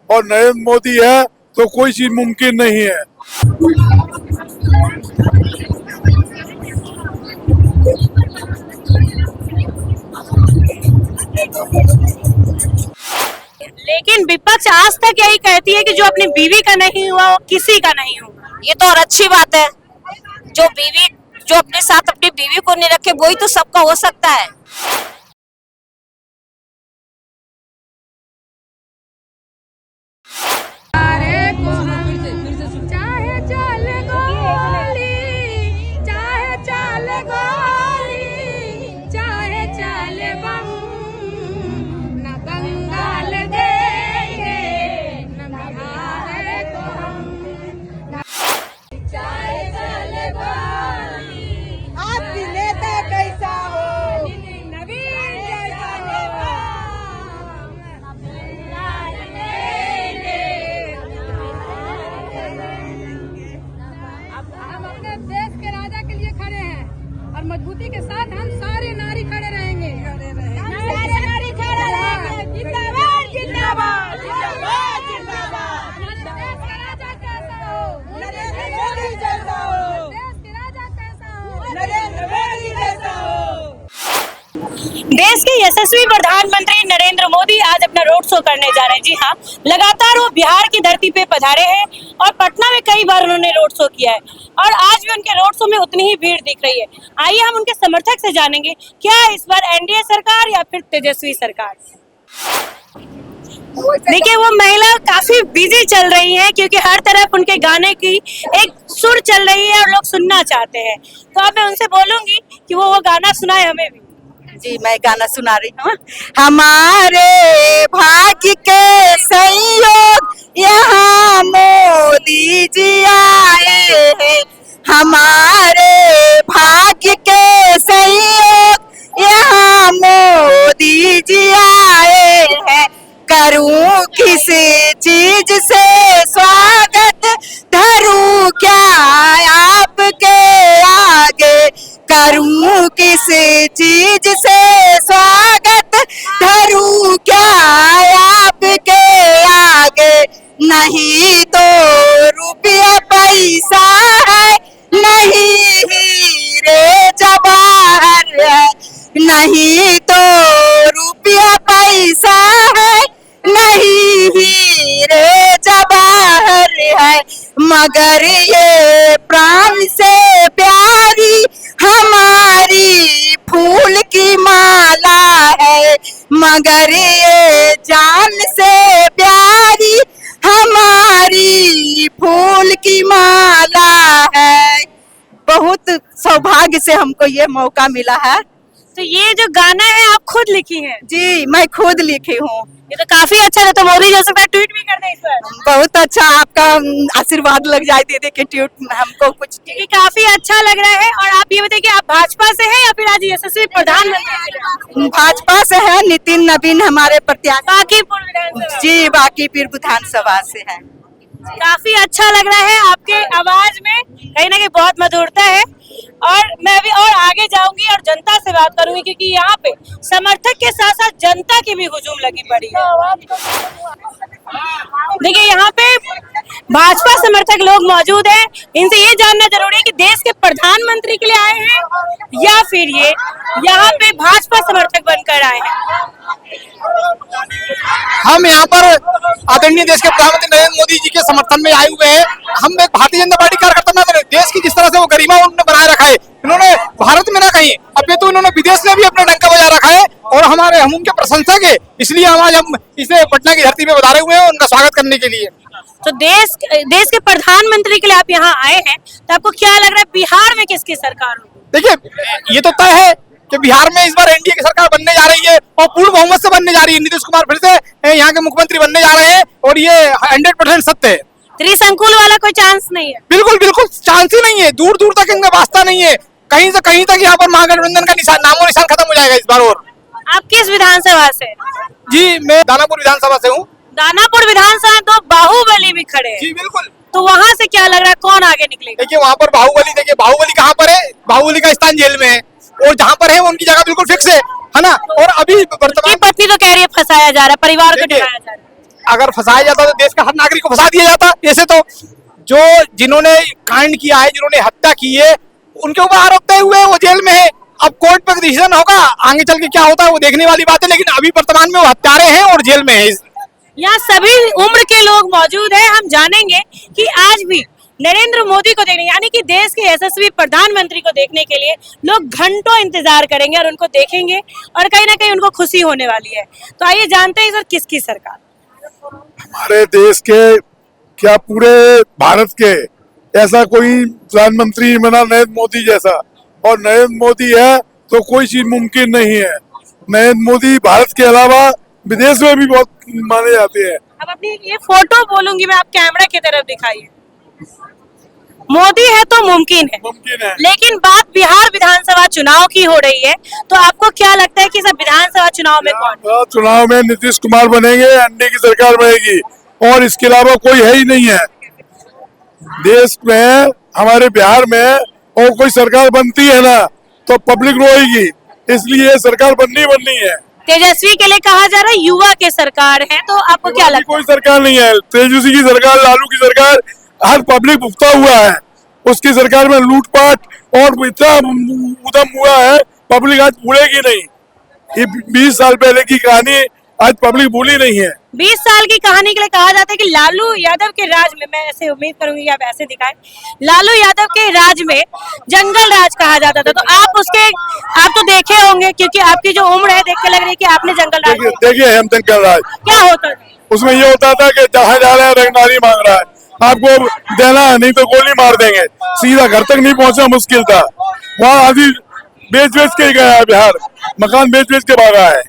और नरेंद्र मोदी है तो कोई चीज मुमकिन नहीं है। लेकिन विपक्ष आज तक यही कहती है कि जो अपनी बीवी का नहीं हुआ वो किसी का नहीं होगा। ये तो और अच्छी बात है। जो अपने साथ अपनी बीवी को नहीं रखे वही तो सबका हो सकता है। मजबूती के साथ हम सारे नारी खड़े रहेंगे। जिंदाबाद जिंदाबाद जिंदाबाद जिंदाबाद। देश का राजा कैसा हो? नरेंद्र मोदी जैसा हो। देश के राजा कैसा हो? नरेंद्र मोदी जैसा हो। देश के यशस्वी प्रधानमंत्री नरेंद्र मोदी आज अपना रोड शो करने जा रहे हैं। जी हाँ, लगातार वो बिहार की धरती पे पधारे हैं और पटना में कई बार उन्होंने रोड शो किया है और आज भी उनके रोड शो में उतनी ही भीड़ दिख रही है। आइए हम उनके समर्थक से जानेंगे क्या इस बार एनडीए सरकार या फिर तेजस्वी सरकार। देखिए वो महिला काफी बिजी चल रही है क्योंकि हर तरफ उनके गाने की एक सुर चल रही है और लोग सुनना चाहते हैं। तो अब मैं उनसे बोलूंगी कि वो गाना सुनाए हमें भी। जी मैं गाना सुना रही हूँ। हमारे भाग्य के संयोग यहाँ मोदी जी आए हैं। हमारे भाग्य के संयोग यहाँ मोदी जी आए हैं। करूँ किस चीज से स्वागत, धरूं क्या आपके आगे। करूं किस चीज से स्वागत, धरूं क्या आपके आगे। नहीं तो रुपया पैसा है, नहीं हीरे जवाहर है। नहीं तो रुपया पैसा है, नहीं हीरे जवाहर है। मगर ये प्राण से प्यारी हमारी फूल की माला है। मगर ये जान से प्यारी हमारी फूल की माला है। बहुत सौभाग्य से हमको ये मौका मिला है। तो ये जो गाना है आप खुद लिखी हैं? जी मैं खुद लिखी हूँ। ये तो काफी अच्छा है। तो मोदी जो सकता है ट्वीट भी कर दे इस पर। बहुत अच्छा, आपका आशीर्वाद लग जाए दीदी के ट्वीट हमको कुछ। ये काफी अच्छा लग रहा है। और आप ये बताइए कि आप भाजपा से हैं या फिर आज यशस्वी प्रधानमंत्री? भाजपा से है, नितिन नवीन हमारे प्रत्याशी। बांकीपुर विधानसभा। जी बांकीपुर विधानसभा से है। काफी अच्छा लग रहा है, आपके आवाज में कहीं ना कहीं बहुत मधुरता है। और मैं अभी और आगे जाऊंगी और जनता से बात करूंगी क्योंकि यहाँ पे समर्थक के साथ साथ जनता की भी हुजूम लगी पड़ी है। देखिए यहाँ पे भाजपा समर्थक लोग मौजूद हैं। इनसे ये जानना जरूरी है कि देश के प्रधानमंत्री के लिए आए हैं या फिर ये यहाँ पे भाजपा समर्थक बनकर आए हैं। हम यहाँ पर आदरणीय देश के प्रधानमंत्री नरेंद्र मोदी जी के समर्थन में आए हुए हैं। हम एक भारतीय जनता पार्टी कार्यकर्ता ना, देश की जिस तरह से वो गरिमा उन्होंने बनाए रखा है, इन्होंने भारत में ना कहीं अब तो इन्होंने विदेश में भी अपना डंका बजा रखा है और हम उनके प्रशंसक है। इसलिए हम इसे पटना की धरती पे बधारे हुए हैं उनका स्वागत करने के लिए। तो देश के प्रधानमंत्री के लिए आप यहाँ आए हैं, तो आपको क्या लग रहा है बिहार में किसकी सरकार होगी? देखिए ये तो तय है कि बिहार में इस बार एनडीए की सरकार बनने जा रही है और पूर्ण बहुमत से बनने जा रही है। नीतीश कुमार फिर से यहाँ के मुख्यमंत्री बनने जा रहे हैं और ये 100% सत्य है। त्रिशंकुल वाला कोई चांस नहीं है? बिल्कुल बिल्कुल चांस ही नहीं है। दूर दूर तक इनका वास्ता नहीं है। कहीं से कहीं तक यहाँ पर महागठबंधन का नामो निशान खत्म हो जाएगा इस बार। और आप किस विधानसभा से? जी मैं दानापुर विधानसभा से हूँ। दानापुर विधानसभा में तो बाहुबली भी खड़े हैं, जी बिल्कुल। तो वहाँ से क्या लग रहा है कौन आगे निकलेगा? देखिए वहाँ पर बाहुबली, देखिए बाहुबली कहाँ पर है, बाहुबली का स्थान जेल में है और जहाँ पर है उनकी जगह बिल्कुल फिक्स है ना। और अभी की वर्तमान पत्नी तो कह रही है फंसाया जा रहा है, परिवार को देखिए, डराया जा रहा है। अगर फंसाया जाता तो देश का हर नागरिक को फंसा दिया जाता। ऐसे तो जो जिन्होंने कांड किया है, जिन्होंने हत्या की है, उनके ऊपर आरोप तय हुए, वो जेल में है। अब कोर्ट पर डिसीजन होगा, आगे चल के क्या होता है वो देखने वाली बात है, लेकिन अभी वर्तमान में वो हत्यारे हैं और जेल में है। यहाँ सभी उम्र के लोग मौजूद हैं। हम जानेंगे कि आज भी नरेंद्र मोदी को देखने, यानी कि देश के यशस्वी प्रधानमंत्री को देखने के लिए लोग घंटों इंतजार करेंगे और उनको देखेंगे और कहीं ना कहीं उनको खुशी होने वाली है। तो आइए जानते हैं सर किसकी सरकार? हमारे देश के क्या पूरे भारत के ऐसा कोई प्रधानमंत्री बना नरेंद्र मोदी जैसा, और नरेंद्र मोदी है तो कोई चीज मुमकिन नहीं है। नरेंद्र मोदी भारत के अलावा विदेश में भी बहुत माने जाते हैं। अब अपनी ये फोटो बोलूंगी मैं, आप कैमरा की तरफ दिखाइए। मोदी है तो मुमकिन है, मुमकिन है। लेकिन बात बिहार विधानसभा चुनाव की हो रही है, तो आपको क्या लगता है कि सब विधानसभा चुनाव में कौन? चुनाव में नीतीश कुमार बनेंगे, एनडीए की सरकार बनेगी और इसके अलावा कोई है ही नहीं है देश में। हमारे बिहार में और कोई सरकार बनती है ना तो पब्लिक रोएगी, इसलिए सरकार बननी है। तेजस्वी के लिए कहा जा रहा है युवा के सरकार है, तो आपको क्या लगता है? कोई सरकार नहीं है, तेजस्वी की सरकार, लालू की सरकार, हर पब्लिक भुगता हुआ है। उसकी सरकार में लूटपाट और इतना उदम हुआ है, पब्लिक आज भूलेगी नहीं। ये 20 साल पहले की कहानी आज पब्लिक भूली नहीं है। 20 साल की कहानी के लिए कहा जाता है कि लालू यादव के राज में, मैं ऐसे उम्मीद करूंगी कि आप ऐसे दिखाएं, लालू यादव के राज में जंगल राज कहा जाता था। तो आप तो देखे होंगे, क्योंकि आपकी जो उम्र है देख के लग रही है कि आपने जंगल राज देखिए हम जंगल राज क्या होता था? उसमें ये होता था कि जहाँ जा रहा है रंगदारी मांग रहा है, आपको देना है नहीं तो गोली मार देंगे, सीधा घर तक नहीं पहुंचना मुश्किल था। वहाँ आदमी बेच के ही गया है, बिहार मकान बेच के भागा है,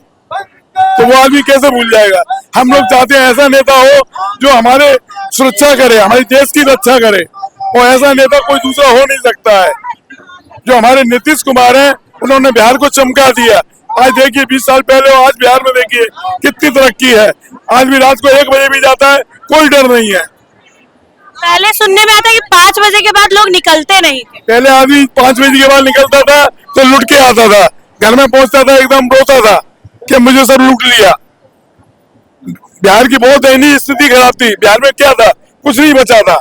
तो वो आदमी कैसे भूल जाएगा। हम लोग चाहते हैं ऐसा नेता हो जो हमारे सुरक्षा करे, हमारे देश की रक्षा करे, और ऐसा नेता कोई दूसरा हो नहीं सकता है। जो हमारे नीतीश कुमार हैं, उन्होंने बिहार को चमका दिया। आज देखिए 20 साल पहले और आज बिहार में देखिए कितनी तरक्की है। आज भी रात को 1 बजे भी जाता है, कोई डर नहीं है। पहले सुनने में आता है कि 5 बजे के बाद लोग निकलते नहीं थे। पहले आदमी 5 बजे के बाद निकलता था तो लुट के आता था, घर में पहुंचता था एकदम रोता था कि मुझे सब लूट लिया। बिहार की बहुत दयनीय स्थिति खराब थी। बिहार में क्या था, कुछ नहीं बचा था,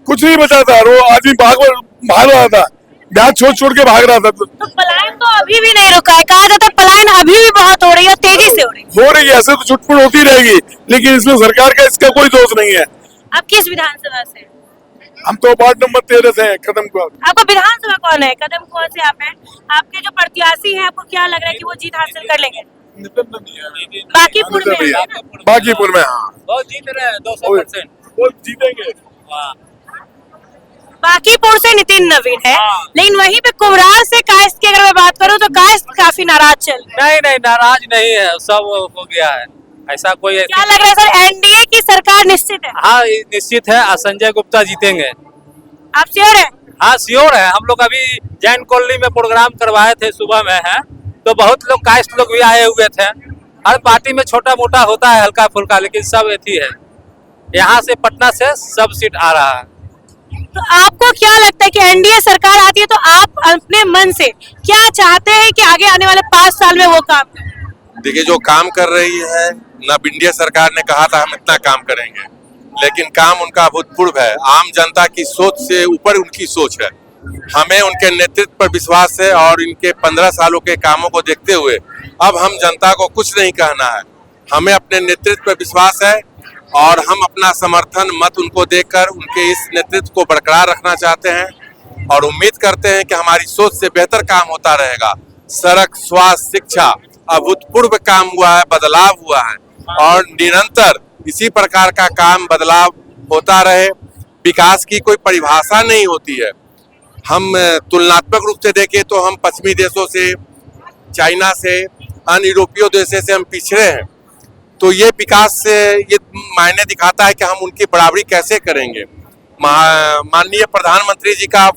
कुछ नहीं बचा था। वो आदमी भाग रहा था, बिहार छोड़ के भाग रहा था। तो पलायन तो अभी भी नहीं रुका है, कहा जाता है पलायन अभी भी बहुत हो रही है, तेजी से हो रही है। ऐसे तो छुटपुट होती रहेगी, लेकिन इसमें सरकार का इसका कोई दोष नहीं है। आप किस विधानसभा से? हम तो वार्ड नंबर 13 से हैं, कदम कुआं। आपका विधानसभा कौन है? कदम कुआं से आप हैं। आपके जो प्रत्याशी हैं, आपको क्या लग रहा है कि वो जीत हासिल कर लेंगे? बांकीपुर में है ना? बांकीपुर में, हाँ वो जीत रहे हैं 200%। वो जीतेंगे। बांकीपुर से नितिन नवीन है, लेकिन वहीं पे कुम्हरार से कायस्थ की अगर मैं बात करूं तो कायस्थ काफी नाराज चल रहे हैं। नहीं नाराज नहीं है, सब हो गया है, ऐसा कोई क्या लग रहा है सर, एनडीए की सरकार निश्चित है? हाँ निश्चित है, संजय गुप्ता जीतेंगे। आप श्योर है? हाँ श्योर है। हम लोग अभी जैन कॉलोनी में प्रोग्राम करवाए थे, सुबह में है तो बहुत लोग कास्ट लोग भी आए हुए थे। हर पार्टी में छोटा मोटा होता है, हल्का फुल्का, लेकिन सब एथी है। यहाँ से पटना से सब सीट आ रहा है। तो आपको क्या लगता है कि एनडीए सरकार आती है तो आप अपने मन से क्या चाहते हैं कि आगे आने वाले 5 साल में वो काम करें? देखिए जो काम कर रही है, नव इंडिया सरकार ने कहा था हम इतना काम करेंगे, लेकिन काम उनका अभूतपूर्व है। आम जनता की सोच से ऊपर उनकी सोच है। हमें उनके नेतृत्व पर विश्वास है और इनके 15 सालों के कामों को देखते हुए अब हम जनता को कुछ नहीं कहना है। हमें अपने नेतृत्व पर विश्वास है और हम अपना समर्थन मत उनको देकर उनके इस नेतृत्व को बरकरार रखना चाहते हैं और उम्मीद करते हैं कि हमारी सोच से बेहतर काम होता रहेगा। सड़क, स्वास्थ्य, शिक्षा, अभूतपूर्व काम हुआ है, बदलाव हुआ है और निरंतर इसी प्रकार का काम बदलाव होता रहे। विकास की कोई परिभाषा नहीं होती है। हम तुलनात्मक रूप से देखें तो हम पश्चिमी देशों से, चाइना से, अन्य यूरोपीय देशों से हम पिछड़े हैं। तो ये विकास से ये मायने दिखाता है कि हम उनकी बराबरी कैसे करेंगे। माननीय प्रधानमंत्री जी का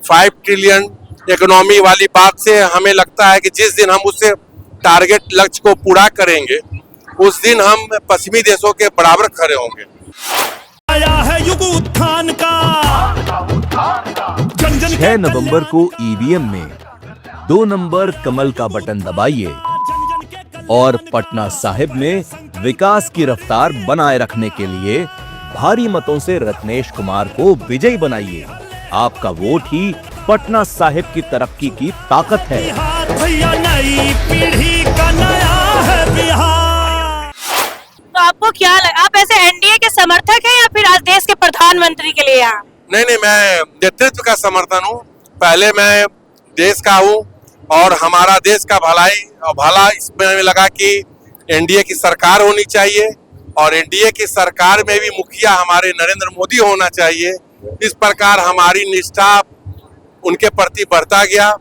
5 ट्रिलियन इकोनॉमी वाली बात से हमें लगता है कि जिस दिन हम उससे टारगेट लक्ष्य को पूरा करेंगे, उस दिन हम पश्चिमी देशों के बराबर खड़े होंगे। आया है युग उत्थान का। 6 नवंबर को ईवीएम में 2 नंबर कमल का बटन दबाइए और पटना साहिब में विकास की रफ्तार बनाए रखने के लिए भारी मतों से रत्नेश कुमार को विजयी बनाइए। आपका वोट ही पटना साहिब की तरक्की की ताकत है। बिहार भैया नई पीढ़ी का नया है बिहार। तो आपको क्या लगा, आप ऐसे एनडीए के समर्थक हैं या फिर आज देश के प्रधानमंत्री के लिए यहाँ? नहीं, मैं नेतृत्व का समर्थन हूँ। पहले मैं देश का हूँ और हमारा देश का भलाई और भला इसमें लगा कि एनडीए की सरकार होनी चाहिए और एनडीए की सरकार में भी मुखिया हमारे नरेंद्र मोदी होना चाहिए। इस प्रकार हमारी निष्ठा उनके प्रति बढ़ता गया।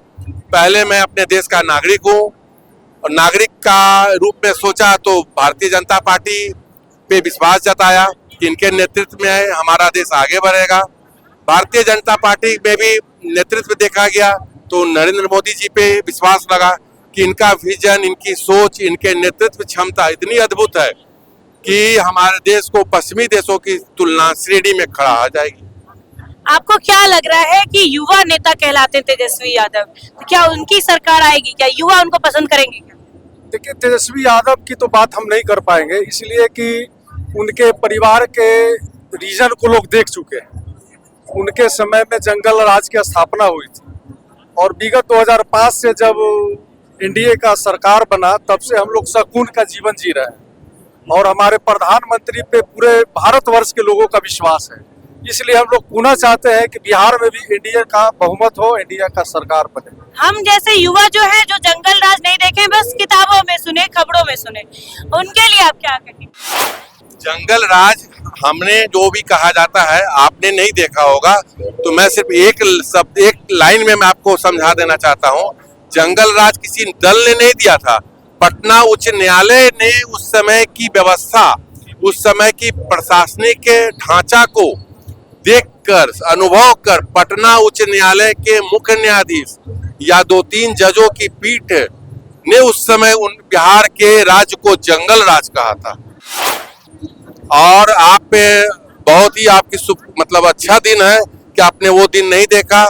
पहले मैं अपने देश का नागरिक हूँ और नागरिक का रूप में सोचा तो भारतीय जनता पार्टी पे विश्वास जताया कि इनके नेतृत्व में हमारा देश आगे बढ़ेगा। भारतीय जनता पार्टी में भी नेतृत्व देखा गया तो नरेंद्र मोदी जी पे विश्वास लगा कि इनका विजन, इनकी सोच, इनके नेतृत्व क्षमता इतनी अद्भुत है कि हमारे देश को पश्चिमी देशों की तुलना श्रेणी में खड़ा हो जाएगी। आपको क्या लग रहा है कि युवा नेता कहलाते तेजस्वी यादव, तो क्या उनकी सरकार आएगी? क्या युवा उनको पसंद करेंगे? देखिए, तेजस्वी यादव की तो बात हम नहीं कर पाएंगे, इसलिए कि उनके परिवार के रीजन को लोग देख चुके हैं। उनके समय में जंगल राज की स्थापना हुई थी और विगत 2005 से जब एनडीए का सरकार बना तब से हम लोग सुकून का जीवन जी रहे हैं और हमारे प्रधानमंत्री पे पूरे भारतवर्ष के लोगों का विश्वास है। इसलिए हम लोग पुनः चाहते हैं कि बिहार में भी एनडीए का बहुमत हो, एनडीए का सरकार बने। हम जैसे युवा जो है, जो जंगल राज नहीं देखे, बस किताबों में सुने, खबरों में सुने, उनके लिए आप क्या कहेंगे? जंगल राज हमने जो भी कहा जाता है आपने नहीं देखा होगा, तो मैं सिर्फ एक लाइन में मैं आपको समझा देना चाहता हूँ। जंगल राज किसी दल ने नहीं दिया था। पटना उच्च न्यायालय ने उस समय की व्यवस्था, उस समय की प्रशासनिक ढांचा को देखकर, अनुभव कर पटना उच्च न्यायालय के मुख्य न्यायाधीश या 2-3 जजों की पीठ ने उस समय उन बिहार के राज्य को जंगल राज कहा था। और आप पे बहुत ही आपकी मतलब अच्छा दिन है कि आपने वो दिन नहीं देखा।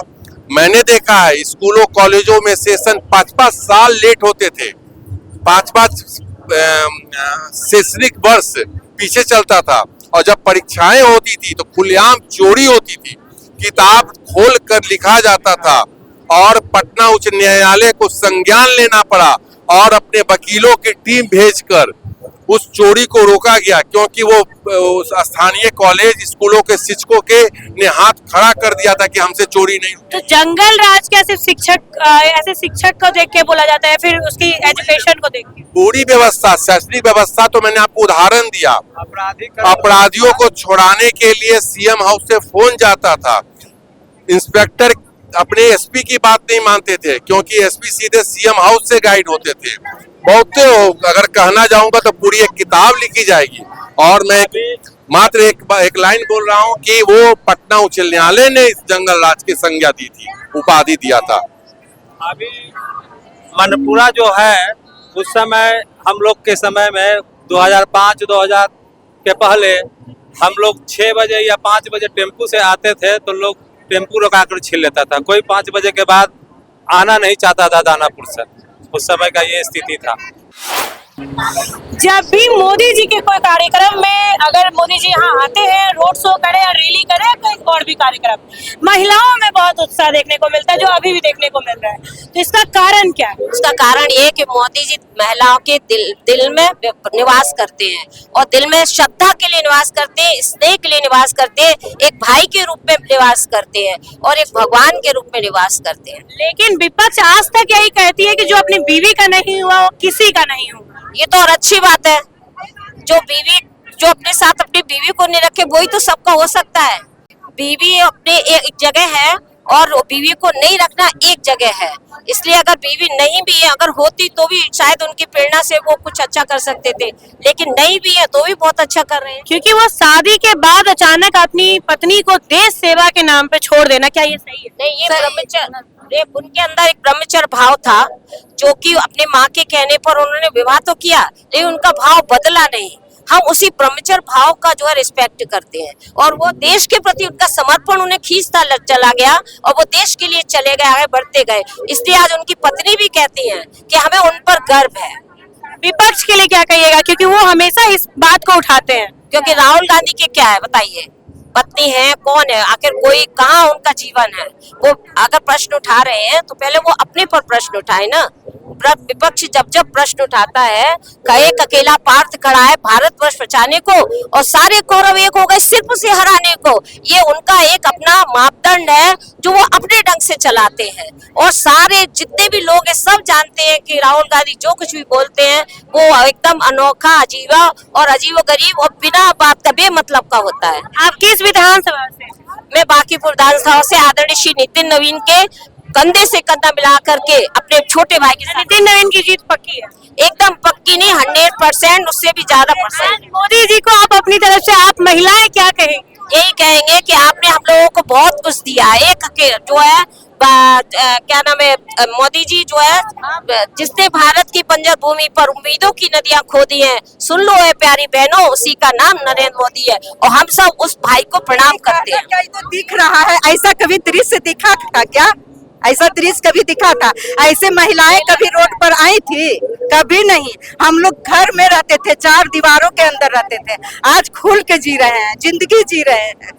मैंने देखा है स्कूलों कॉलेजों में सेशन 5-5 साल लेट होते थे, 5-5 शैक्षणिक वर्ष पीछे चलता था और जब परीक्षाएं होती थी तो खुलेआम चोरी होती थी, किताब खोल कर लिखा जाता था और पटना उच्च न्यायालय को संज्ञान लेना पड़ा और अपने वकीलों की टीम भेजकर उस चोरी को रोका गया, क्योंकि वो स्थानीय कॉलेज स्कूलों के शिक्षकों के ने हाथ खड़ा कर दिया था कि हमसे चोरी नहीं। तो जंगल राज क्या सिर्फ ऐसे शिक्षक को देख के बोला जाता है, फिर उसकी एजुकेशन को देख के? पूरी व्यवस्था, शैक्षणिक व्यवस्था, तो मैंने आपको उदाहरण दिया। अपराधियों को छुड़ाने के लिए सीएम हाउस से फोन जाता था। इंस्पेक्टर अपने एसपी की बात नहीं मानते थे क्योंकि एसपी सीधे सीएम हाउस से गाइड होते थे। बहुत अगर कहना जाऊंगा तो पूरी एक किताब लिखी जाएगी। और मैं मात्र एक लाइन बोल रहा हूं कि वो पटना उच्च न्यायालय ने इस जंगल राज की संज्ञा दी थी, उपाधि दिया था। अभी मनपुरा जो है, उस समय हम लोग के समय में 2005-2000 के पहले हम लोग 6 बजे या 5 बजे टेम्पू से आते थे तो लोग टेम्पू रोकाकर छीन लेता था। कोई 5 बजे के बाद आना नहीं चाहता था दानापुर से। उस समय का ये स्थिति था। जब भी मोदी जी के कोई कार्यक्रम में अगर मोदी जी यहाँ आते हैं, रोड शो करे या रैली करे, कोई और भी कार्यक्रम, महिलाओं में बहुत उत्साह देखने को मिलता है, जो अभी भी देखने को मिल रहा है। तो इसका कारण क्या है? उसका कारण ये कि मोदी जी महिलाओं के दिल में निवास करते हैं और दिल में श्रद्धा के लिए निवास करते हैं, स्नेह के लिए निवास करते हैं, एक भाई के रूप में निवास करते हैं और एक भगवान के रूप में निवास करते हैं। लेकिन विपक्ष आज तक यही कहती है कि जो अपनी बीवी का नहीं हुआ वो किसी का नहीं हुआ। ये तो और अच्छी बात है। जो अपने साथ अपनी बीवी को नहीं रखे वही तो सबका हो सकता है। बीवी अपने एक जगह है और बीवी को नहीं रखना एक जगह है। इसलिए अगर बीवी नहीं भी है, अगर होती तो भी शायद उनकी प्रेरणा से वो कुछ अच्छा कर सकते थे, लेकिन नहीं भी है तो भी बहुत अच्छा कर रहे हैं। क्योंकि वो शादी के बाद अचानक अपनी पत्नी को देश सेवा के नाम पे छोड़ देना, क्या ये सही है? नहीं, ये ब्रह्मचर्य, उनके अंदर एक ब्रह्मचर्य भाव था, जो कि अपने माँ के कहने पर उन्होंने विवाह तो किया, लेकिन उनका भाव बदला नहीं। हम उसी ब्रह्मचर्य भाव का जो है रिस्पेक्ट करते हैं, और वो देश के प्रति उनका समर्पण उन्हें खींचता चला गया, और वो देश के लिए चले गए, आगे बढ़ते गए। इसलिए आज उनकी पत्नी भी कहती हैं कि हमें उन पर गर्व है। विपक्ष के लिए क्या कहिएगा, क्योंकि वो हमेशा इस बात को उठाते हैं? क्योंकि राहुल गांधी के क्या है बताइए, पत्नी है, कौन है, आखिर कोई कहाँ उनका जीवन है? वो अगर प्रश्न उठा रहे हैं तो पहले वो अपने पर प्रश्न उठाए ना। विपक्ष जब जब प्रश्न उठाता है, एक अकेला पार्थ खड़ा है भारतवर्ष बचाने को, और सारे कौरव एक हो गए सिर्फ उसे हराने को। ये उनका एक अपना मापदंड है जो वो अपने ढंग से चलाते हैं, और सारे जितने भी लोग हैं सब जानते हैं कि राहुल गांधी जो कुछ भी बोलते हैं वो एकदम अनोखा, अजीबा और अजीब गरीब और बिना बात का बेमतलब का होता है। आप किस विधानसभा से? मैं बांकीपुर विधानसभा से आदरणीय श्री नितिन नवीन के कंधे से कंधा मिला करके अपने छोटे भाई के साथ। नितिन नवीन की जीत पक्की है? एकदम पक्की नहीं, 100%, उससे भी ज्यादा परसेंट। मोदी जी को आप अपनी तरफ से, आप महिलाएं क्या कहेंगी? यही कहेंगे कि आपने हम लोगों को बहुत कुछ दिया है। एक जो है क्या नाम है, मोदी जी जो है जिसने भारत की बंजर भूमि पर उम्मीदों की नदियां खोदी हैं, सुन लो है प्यारी बहनों, उसी का नाम नरेंद्र मोदी है, और हम सब उस भाई को प्रणाम करते हैं। क्या तो दिख रहा है, ऐसा कभी दृश्य दिखा था क्या? ऐसा दृश्य कभी दिखा था? ऐसे महिलाएं कभी रोड पर आई थी? कभी नहीं। हम लोग घर में रहते थे, चार दीवारों के अंदर रहते थे, आज खुल के जी रहे हैं, जिंदगी जी रहे हैं।